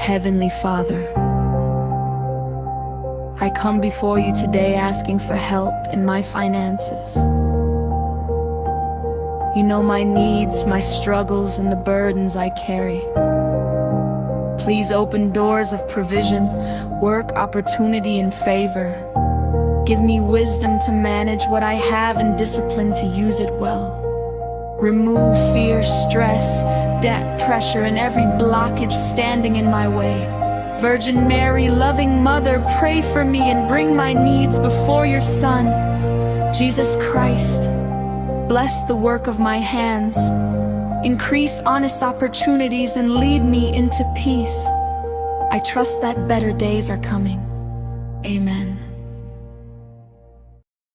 Heavenly Father, I come before you today asking for help in my finances. You know my needs, my struggles, and the burdens I carry. Please open doors of provision, work, opportunity, and favor. Give me wisdom to manage what I have and discipline to use it well. Remove fear, stress, debt, pressure, and every blockage standing in my way. Virgin Mary, loving Mother, pray for me and bring my needs before your Son, Jesus Christ. Bless the work of my hands. Increase honest opportunities and lead me into peace. I trust that better days are coming. Amen.